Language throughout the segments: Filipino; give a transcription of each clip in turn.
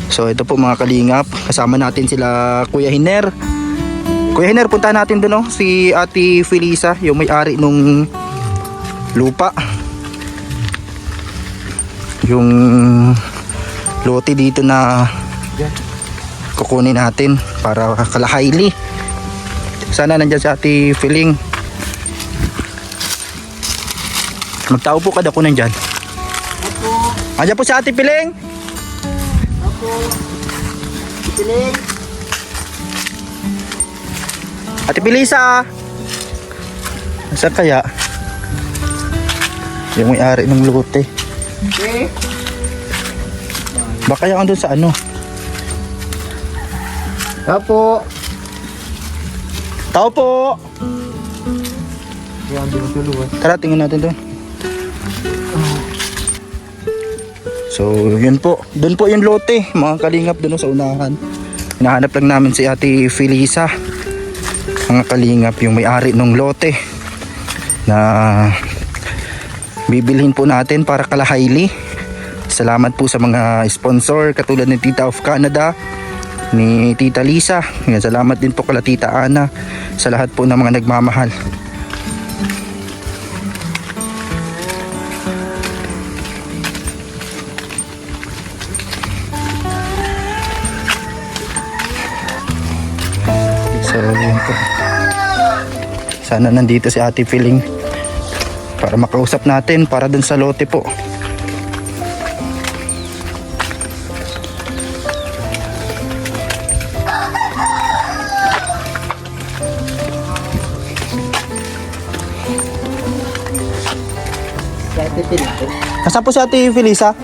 So ito po mga kalingap, kasama natin sila Kuya Hiner. Kuya Hiner, punta natin doon, si Ate Felisa, yung may-ari nung lupa. Yung lote dito na kukunin natin para kalahayli. Sana nandyan si Ate Feling. Magtao po kada ko nandyan. Andiyan po si Ate Feling. Ate Felisa. Saan kaya? Yung may-ari ng lote. Okay. Baka yung andun sa ano? Apo. Tao po! Yan, di mo tuluan. Tara, tingnan natin doon. So, yun po. Doon po yung lote, mga kalingap doon sa unahan. Hinahanap lang namin si Ate Felisa. Mga kalingap, yung may-ari ng lote na bibilhin po natin para kalahayli. Salamat po sa mga sponsor katulad ni Tita of Canada, ni Tita Lisa. Salamat din po kala Tita Ana, sa lahat po ng mga nagmamahal. So yun po. Sana nandito si Ate Feling para makausap natin para dun sa lote po. Nasaan po si Ate Felisa?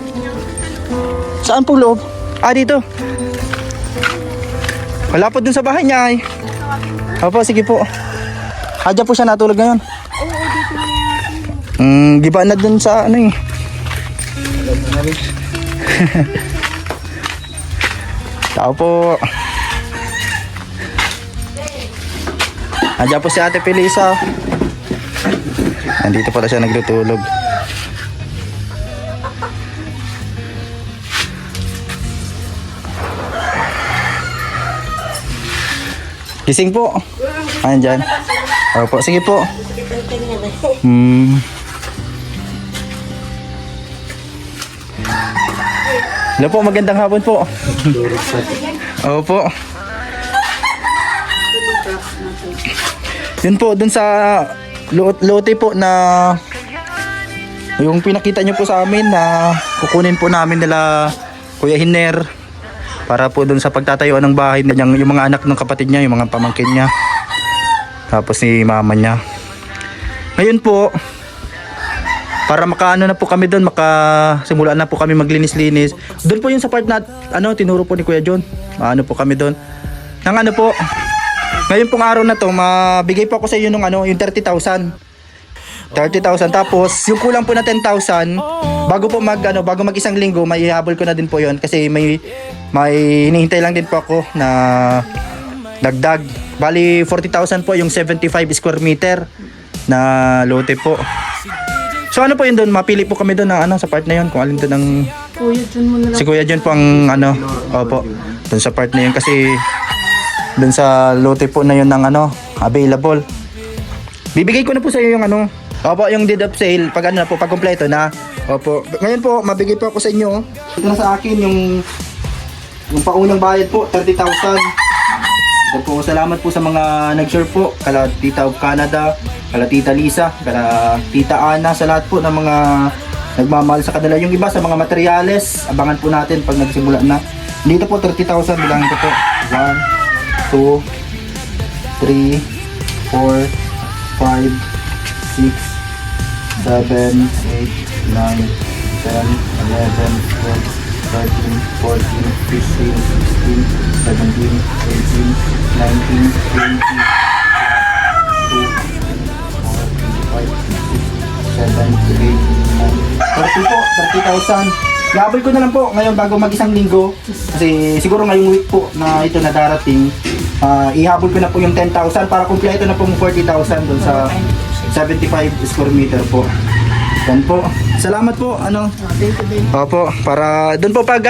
Saan po loob? Ah, dito. Wala po dun sa bahay niya ay. Opo, sige po. Diyan po siya natulog ngayon. Di ba na dun sa ano eh. Tao po. Diyan po si Ate Felisa. Nandito pala siya nagtutulog. Gising po. Ayan dyan. Opo, sige po. Hello po, magandang hapon po. Opo. Yun po, dun sa lote po na yung pinakita nyo po sa amin na kukunin po namin nila Kuya Hiner para po dun sa pagtatayuan ng bahay niya, yung mga anak ng kapatid niya, yung mga pamangkin niya, tapos si mama niya. Ngayon po, para makaano na po kami doon, makasimula na po kami maglinis-linis. Doon po yung sa part na tinuro po ni Kuya John. Ano po kami doon. Nang ano po, ngayon pong araw na to, mabigay po ako sa inyo nung yung 30,000. 30,000, tapos yung kulang po na 10,000 bago po bago mag isang linggo may ihabol ko na din po yon kasi may hinihintay lang din po ako na dagdag. Bali 40,000 po yung 75 square meter na lote po. So ano po yun doon, mapili po kami doon na sa part na yon kung alin doon ang Kuya John mo na lang. si Kuya John po ang opo doon sa part na yun kasi doon sa lote po na yun ng available. Bibigay ko na po sa iyo yung opo, yung deed of sale pag pag kompleto na. Opo. Ngayon po, mabigay po ako sa inyo. Ito na sa akin yung paunang bayad po, 30,000. Ito po, salamat po sa mga nag-share po. Kala Tita of Canada, kala Tita Lisa, kala Tita Ana, sa lahat po ng mga nagmamahal sa kanila. Yung iba sa mga materyales, abangan po natin pag nagsimula na. Dito po, 30,000. Bilangin ko po. 1, 2, 3, 4, 5, 6, 7, 8, 9, 10, 11, 12, 13, 14, 15, 16, 17, 18, 19, 20, 30 po, 30,000. Gabay ko na lang po ngayon bago mag isang linggo. Kasi siguro ngayong week po na ito na darating, ihabol ko na po yung 10,000 para kumpleto na po yung 40,000 doon sa 75 square meter po. Yan po. Salamat po. Opo, para doon po pag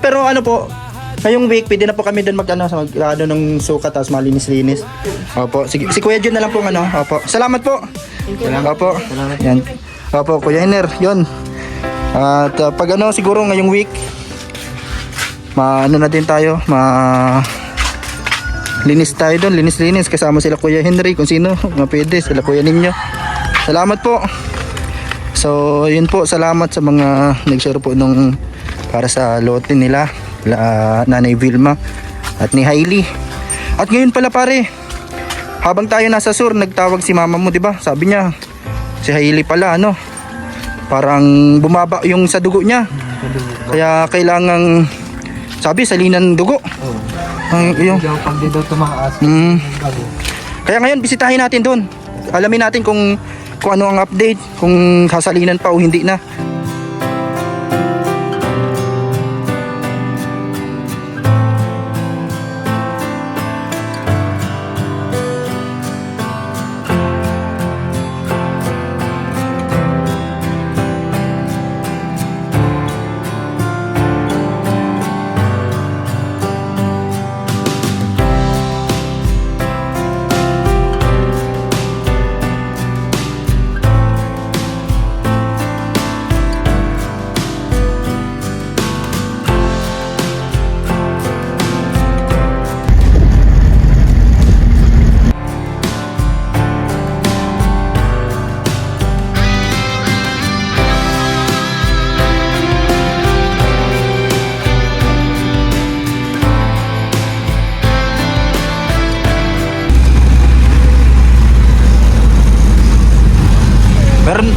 pero po, Ngayong week, pwede na po kami doon ng sukat tapos malinis-linis. Opo, sige. Si Kuya Jun na lang po Opo. Salamat po. Opo. Yan. Opo, Kuya Hiner, yun. At pag siguro ngayong week, na din tayo, linis tayo doon, linis kasama sila Kuya Henry, kung sino, pwede, sila Kuya Ninyo. Salamat po. So, yun po, salamat sa mga nag-share po para sa lote nila, Nanay Vilma at ni Hailey. At ngayon pala pare, habang tayo nasa sur, nagtawag si mama mo, di ba? Sabi niya, si Hailey pala, parang bumaba yung sa dugo niya. Kaya kailangang, sabi, salinan dugo. Yung pag di daw tumaas. Kaya ngayon bisitahin natin doon. Alamin natin kung ano ang update, kung sasalinan pa o hindi na.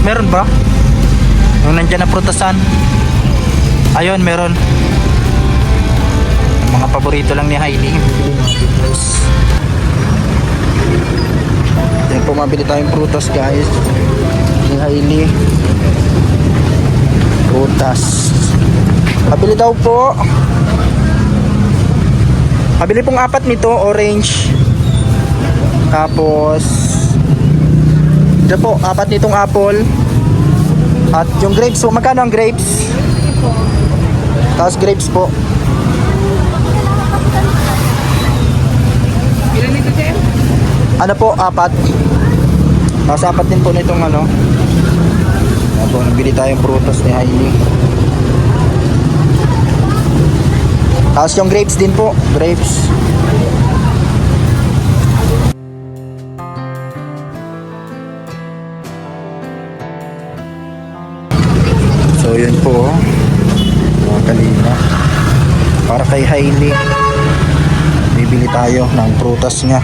Meron ba? Yung nandyan na prutasan. Ayun, meron. Mga paborito lang ni Hailey. Yan po, mabili tayong prutas guys. Ni Hailey. Prutas. Pabili daw po. Pabili pong 4 nito, orange. Tapos ito po, 4 nitong apple. At yung grapes po, magkano ang grapes? Tapos grapes po. Ilan ito, sir? Ano po, 4. Tapos 4 din po nitong Ayan po, nagbili tayong prutas ni Hailey. Tapos yung grapes din po, grapes. So yun po, mga kalina, para kay Hailey, bibili tayo ng prutas niya.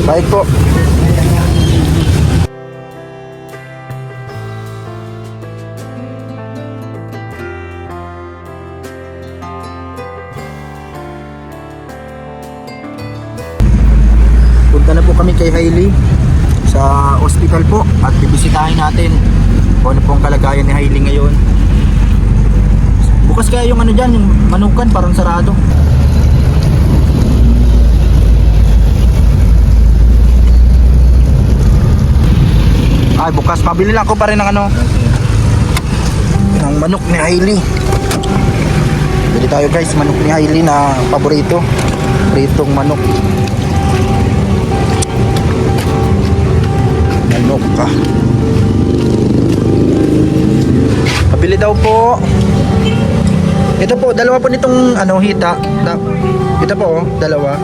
Bye po. Punta na po kami kay Hailey sa hospital po at bibisitahin natin kung ano pong kalagayan ni Hailey ngayon. Bukas kaya yung dyan, yung manukan parang sarado. Ay, bukas mabili lang ko pa rin ng ng manok ni Hailey. Bili tayo guys, manok ni Hailey na paborito, pritong manok. Manok ka. Pabili daw po. Ito po, dalawa po nitong hita. Ito po, dalawa.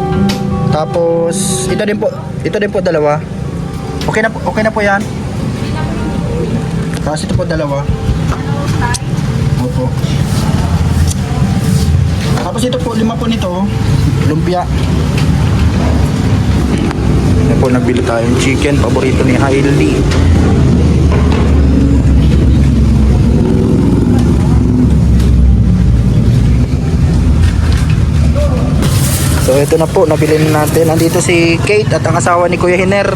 Tapos ito din po dalawa. Okay na po 'yan. Tapos ito po dalawa. Opo. Tapos ito po 5 po nito, lumpia. Yan po, nagbili tayong chicken, paborito ni Hailey. So ito na po, nabili na natin. Nandito si Kate at ang asawa ni Kuya Hiner.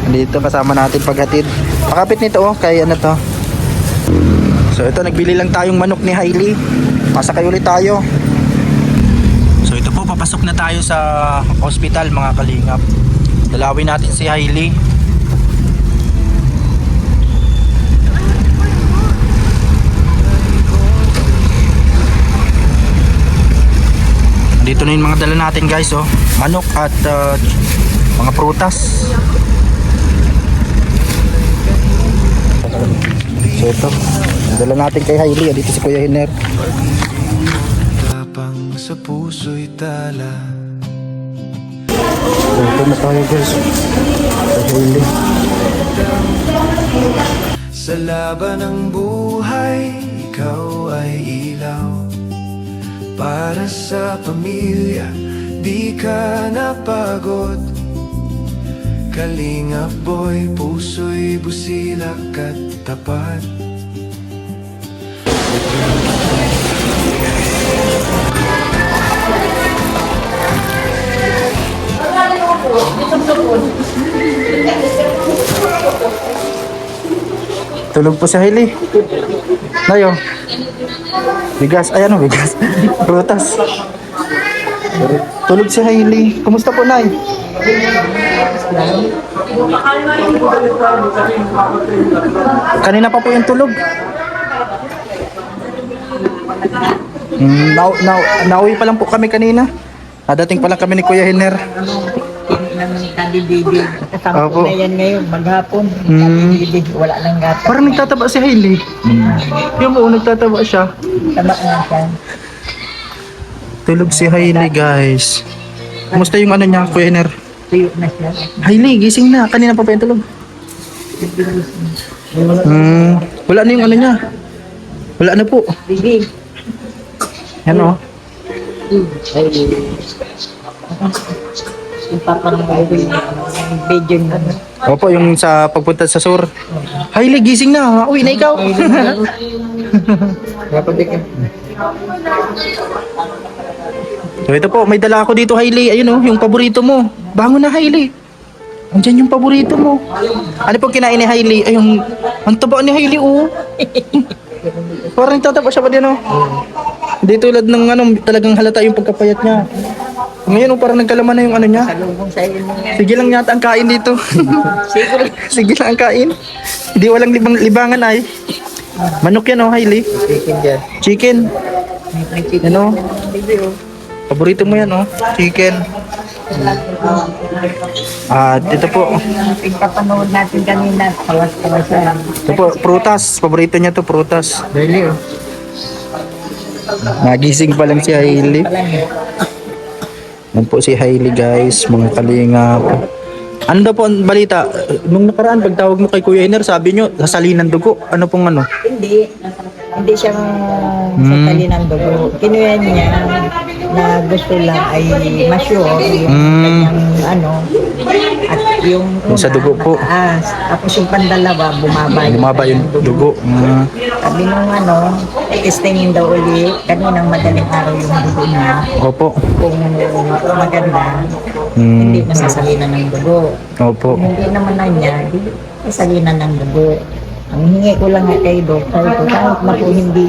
Nandito kasama natin paghatid. Pakapit nito kay to. So ito, nagbili lang tayong manok ni Hailey. Masakay ulit tayo. So ito po, papasok na tayo sa hospital mga kalingap. Dalawin natin si Hailey. Dito na yung mga dala natin guys, oh. Manok at mga prutas. So ito, ang dala natin kay Hailey. Dito si Kuya Hiner. Tapang sa puso'y tala. So ito na tayo guys. Kay Hailey. Sa laban ng buhay, ikaw ay ilaw. Para sa pamilya, di ka napagod. Kalingap boy, puso'y busilak at tapat. Tulog po si Hailey. Nayo. Bigas. Ay ano, bigas. Prutas. Tulog si Hailey. Kumusta po, Nay? Kanina pa po yung tulog. Nauwi pa lang po kami kanina. Nadating pa lang kami ni Kuya Hiner. Ng kadibibig. Kasama Opo. ko na yan ngayon, maghapon. Hmm. Kadibibig, wala nang gata. Parang nagtataba si Hailey. Yung mo, nagtataba siya. Tama nga siya. Tulog si Hailey, guys. Kumusta yung ano niya, Kuya Hiner? Tuyo na siya. Hailey, gising na. Kanina pa yung tulog. Wala na yung ano niya. Wala na po. Bibig. Yan o. Yung papanood yung video na. Opo, yung sa pagpunta sa sur. Hailey, gising na. Uwi na ikaw. So ito po, may dala ako dito, Hailey. Ayun o, yung paborito mo. Bangon na, Hailey. Andiyan yung paborito mo. Ano po kinain ni Hailey? Ay, ang taba ni Hailey, oh. Parang tataba siya pa din, oh. Hindi tulad ng ano, talagang halata yung pagkapayat niya. Ngayon, oh, parang nagkalaman na yung ano niya. Salubong sa iyo mo yan. Sige lang yata ang kain dito. Siguro. Sige lang ang kain. Hindi walang libangan ay. Manok yan, oh, Hailey. Chicken dyan. Chicken. May chicken. Ano? Video. Paborito mo yan, oh. Chicken. At ito po. Yung papanood natin kanina, tawas-tawas siya. Ito po, prutas. Paborito niya to, prutas. Dali oh. Nagising pa lang si Hailey. Palang eh. Yan po si Hailey, guys. Mga kalingap. Ano daw po ang balita? Nung nakaraan, pagtawag mo kay Kuya Hiner, sabi nyo, sasalinan dugo. Ano pong ano? Hindi. Hindi siya sasali ng dugo. Kinuha niya na gusto lang ay ma-sure yung kanyang ano. At yung Yung sa dugo po. mataas. Tapos yung pandalawa, Bumaba yung dugo. Sabi nung ano, testingin daw ulit. Kaninang madaling araw yung dugo niya. Opo. Kung maganda, hindi masasalinan ng dugo. Opo. Kung hindi naman na niya, di masalinan ng dugo. Ang hingi ko lang nga kay Doc, sabi ko, kahit na po hindi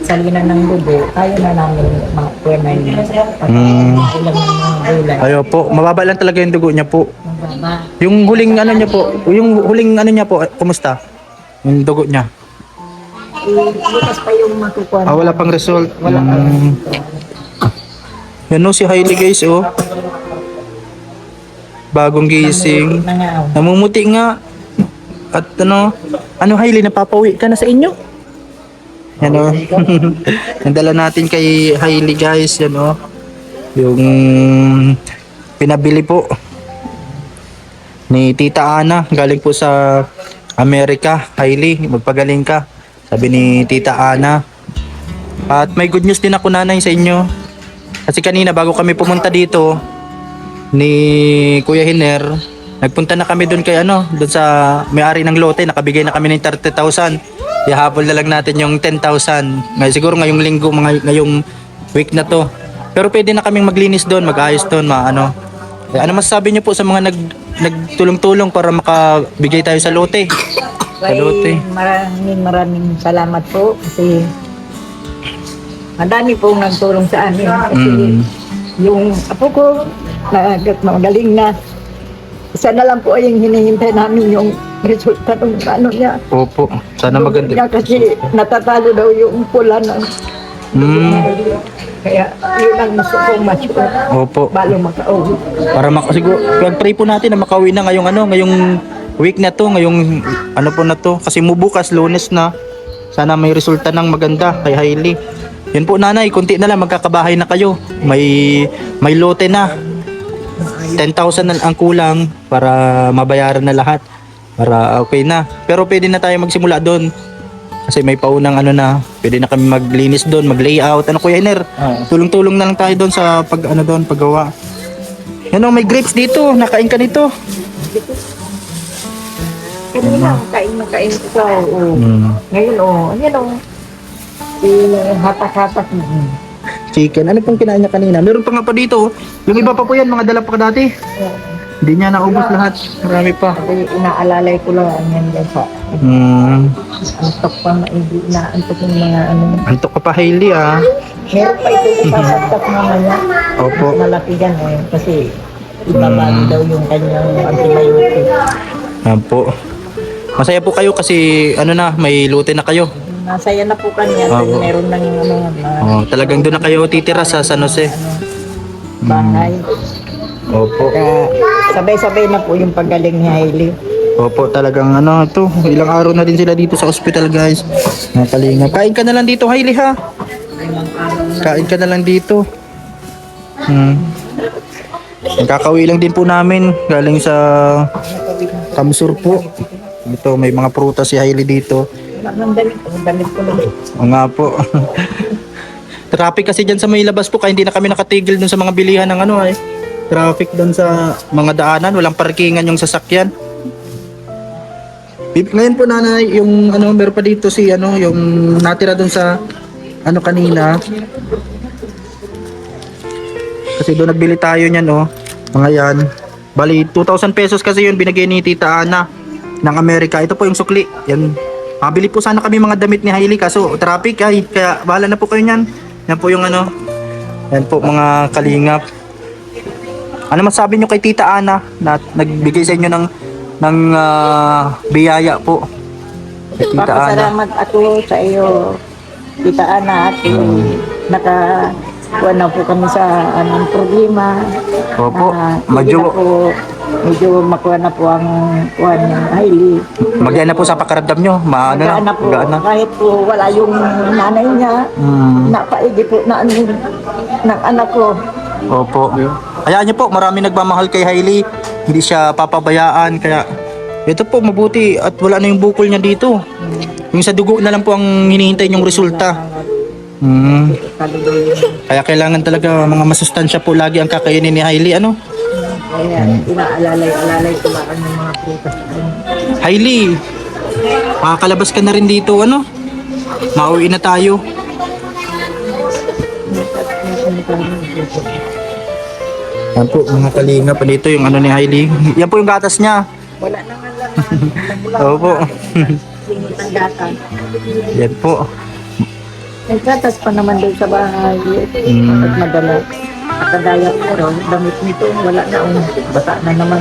salinan ng dugo, kaya na namin makuha na yun. Pag ilang mga gulay, Ayo po. Mababa lang talaga yung dugo niya po. mababa. Yung huling ano niya po, kumusta? Yung dugo niya. Bukas pa yung makukuha. Wala pang result. Wala pa. Yan o, si Hailey, guys, oh. Bagong gising. Na nga, oh. Namumuti nga. At ano Hailey, napapauwi ka na sa inyo? Yan o. Nandala natin kay Hailey, guys. Yan o. Yung pinabili po ni Tita Ana. Galing po sa Amerika. Hailey, magpagaling ka. Sabi ni Tita Ana. At may good news din ako, nanay, sa inyo. Kasi kanina bago kami pumunta dito ni Kuya Hiner, nagpunta na kami doon kay doon sa may-ari ng lote, nakabigay na kami ng 30,000. Ihabol na lang natin yung 10,000. Ngayon siguro ngayong linggo, ngayong week na to. Pero pwede na kaming maglinis doon, mag-ayos doon, ano masasabi niyo po sa mga nagtulong-tulong para makabigay tayo sa lote? Ay, maraming salamat po kasi madami pong nagtulong sa amin. Kasi yung apo ko, magaling na. Isa na lang po ay yung hinihintay namin yung resulta ng ano niya. Opo, sana Yung maganda. niya kasi natatalo daw yung pula ng Kaya yun ang gusto kong ma-sure. Opo. Balo makauwi. Para siguro, pag-pray po natin na makauwi na ngayong week na to, ngayong ano po na to. Kasi bukas, Lunes na. Sana may resulta ng maganda kay Hailey. Yun po nanay, kunti na lang, magkakabahay na kayo. May lote na. 10,000 na ang kulang para mabayaran na lahat. Para okay na. Pero pwede na tayo magsimula doon. Kasi may paunang ano na, pwede na kami maglinis doon, mag-layout. Ano Kuya Iner? Tulong-tulong na lang tayo doon sa paggawa. Yan o, may grapes dito. Nakain ka nito. Kanina, kain ikaw. Ngayon, ayan hatak-hatak. Chicken. Ano pong kinain niya kanina? Meron pa nga pa dito. Yung iba pa po yan, mga dala pa dati. Hindi niya naubos lahat. Marami pa. Kasi inaalalay ko lang yan dyan sa antok pa, hindi inaantok yung mga ano. Antok ka pa, Hailey ah. Meron pa ito ipasagtak mamaya. Opo. Malaki yan kasi ibabago daw yung kanyang antibiotic. Opo. Masaya po kayo kasi may lote na kayo. Masaya na po kanya. Opo. Meron ng Talagang doon na kayo titira sa San Jose. bahay. Opo. Kaya sabay-sabay na po yung paggaling ni Hailey. Opo, talagang ilang araw na din sila dito sa ospital guys. Nakalinga. Kain ka na lang dito, Hailey ha. Kain ka na lang dito. Kakauwi lang din po namin galing sa Kamsur po. Ito, may mga prutas si Hailey dito. Ang damit ko lang. O nga po. Traffic kasi dyan sa may labas po kaya hindi na kami nakatigil dun sa mga bilihan ng traffic dun sa mga daanan. Walang parkingan yung sasakyan. Ngayon po nanay, yung meron pa dito yung natira dun sa kanina. Kasi doon nagbili tayo niyan mga yan. Bali 2,000 pesos kasi yun binigay ni Tita Ana ng Amerika. Ito po yung sukli. Yan. Mabili po sana kami mga damit ni Hailey kaso traffic kaya bahala na po kayo niyan. Yan po yung yan po mga kalingap. Ano masabi nyo kay Tita Ana na nagbigay sa inyo ng biyaya po? Kay Tita Ana. Papasalamat ako sa iyo, Tita Ana, at nakakuha na po kami sa anong problema. Opo. Medyo makuha na po ang kuha ni Hailey. Magyan na po sa pakaramdam nyo. Magaan na po. Kahit po wala yung nanay niya, napaigi po ng anak ko. Opo. Hayaan niyo po, marami nagmamahal kay Hailey. Hindi siya papabayaan. Kaya ito po mabuti at wala na yung bukol niya dito. Yung sa dugo na lang po ang hinihintay yung resulta. Kaya kailangan talaga mga masustansya po lagi ang kakainin ni Hailey. Kaya inaalalay ko lang ang mga prutas. Hailey, makakalabas ka na rin dito. Mauwi na tayo. Yan po mga kalinga pa dito yung ni Hailey. Yan po yung gatas niya. Wala naman lang. Opo. Ang gatas. Yan po. May gatas pa naman doon sa bahay. At madala. Nakadaya pero damit nito wala na. Bata na naman.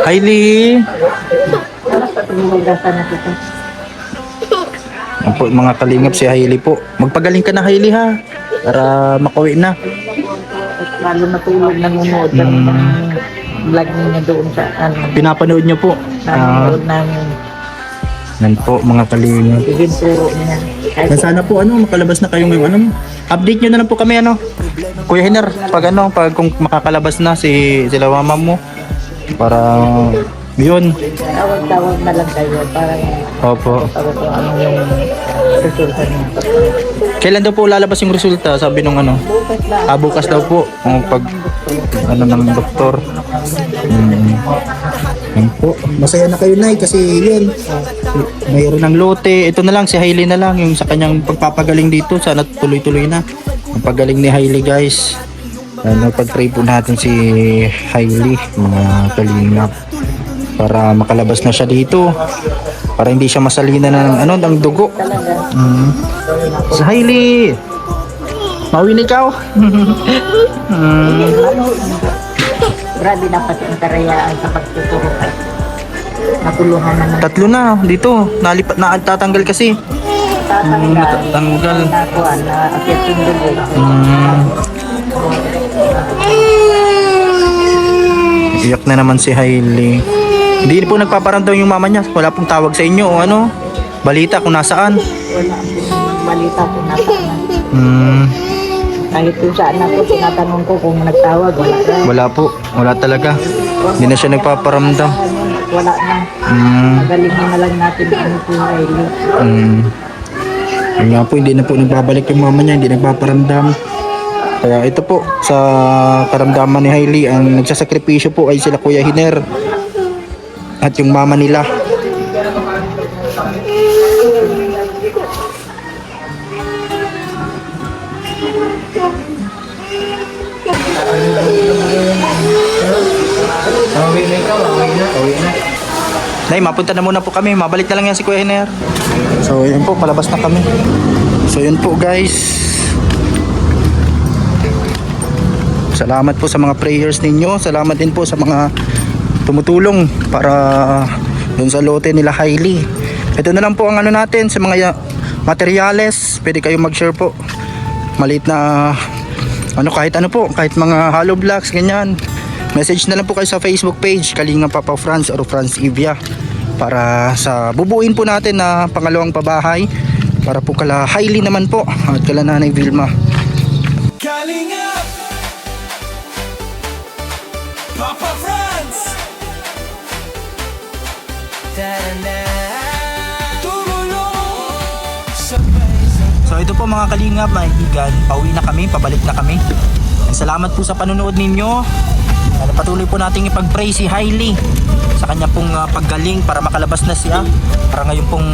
Hailey. Ano sa tingin gasa na ito? Yan po mga kalingap si Hailey po. Magpagaling ka na Hailey ha. Para makauwi na. At lalo natulog nanonood ng vlog niya doon sa Pinapanood niyo po. nanonood namin. Yan po mga kalingap. Iginturo niya. Yan sana po makalabas na kayo ngayon. Update nyo na lang po kami Kuya Hiner, pag kung makakalabas na sila mama mo para yun. Tawag-tawag na lang kayo para Opo. tawag ko ano yung resulta niya. Kailan daw po lalabas yung resulta? Sabi nung Bukas lang. bukas daw po. Pag ng doktor. Yan po. Masaya na kayo Nay kasi yun. Mayroon ng lote. Ito na lang si Hailey na lang yung sa kanyang pagpapagaling dito. Sana tuloy-tuloy na. Ang pagaling ni Hailey guys. Pag-pray po natin si Hailey mga kalingap para makalabas na siya dito. Para hindi siya masalina ng dugo. Si Hailey. Mauwi na ikaw. Grabe na pati ang karayaan sa pagtuturo. Natuluhan na. 3 na dito. Natatanggal kasi. natatanggal. Natatanggal. Nakuan, naakit yung dugo. Iyak na naman si Hailey. Hindi po nagpaparamdam yung mama niya. Wala pong tawag sa inyo o ano? Balita kung nasaan. Wala akong balita kung nasaan. Kahit kung saan ako, tinatanong ko kung nagtawag, wala na. Wala po. Wala talaga. Hindi na siya nagpaparamdam. Wala na. Magaling na lang natin ano po Riley. Yun nga po, hindi na po nagbabalik yung mama niya. Hindi nagpaparamdam. Kaya ito po, sa karamdaman ni Hailey, ang nagsasakripisyo po ay sila Kuya Hiner at yung mama nila. Nay, mapunta na muna po kami. Mabalik na lang yan si Kuya Hiner. So, yun po, palabas na kami. So, yun po guys. Salamat po sa mga prayers ninyo. Salamat din po sa mga tumutulong para dun sa lote nila Hailey. Ito na lang po ang ano natin sa mga materyales. Pwede kayong mag-share po. Maliit na ano, kahit ano po, kahit mga hollow blocks, ganyan. Message na lang po kayo sa Facebook page Kalinga Papa Franz or Franz Evia para sa bubuin po natin na pangalawang pabahay para po kala Hailey naman po at kala Nanay Vilma. Kalinga Papa Franz tumulong So ito po mga Kalingap, mga kaibigan, pauwi na kami, pabalik na kami. Salamat po sa panonood ninyo. Patuloy po nating ipag-pray si Hailey sa kanya pong paggaling para makalabas na siya. Para ngayon pong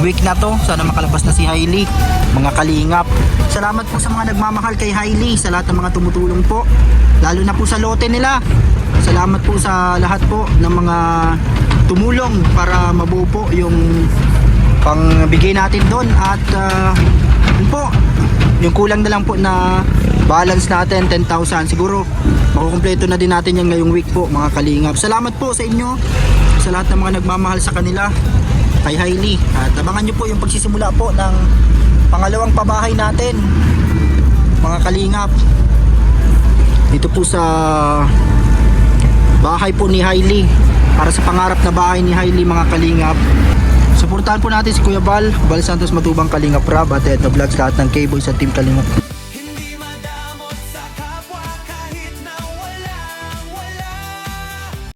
week na to, sana makalabas na si Hailey, mga Kalingap. Salamat po sa mga nagmamahal kay Hailey, sa lahat ng mga tumutulong po, lalo na po sa lote nila. Salamat po sa lahat po ng mga tumulong para mabuo po yung pangbigay natin doon. At yun po, yung kulang na lang po na balance natin 10,000, siguro makukumpleto na din natin yan ngayong week po mga Kalingap. Salamat po sa inyo, sa lahat ng mga nagmamahal sa kanila kay Hailey. At abangan nyo po yung pagsisimula po ng pangalawang pabahay natin mga Kalingap, dito po sa bahay po ni Hailey, para sa pangarap na bahay ni Hailey mga Kalingap. Suportahan po natin si Kuya Val Santos Matubang, Kalingap Rab at Edna Vlogs, lahat ng K-Boys at Team Kalingap.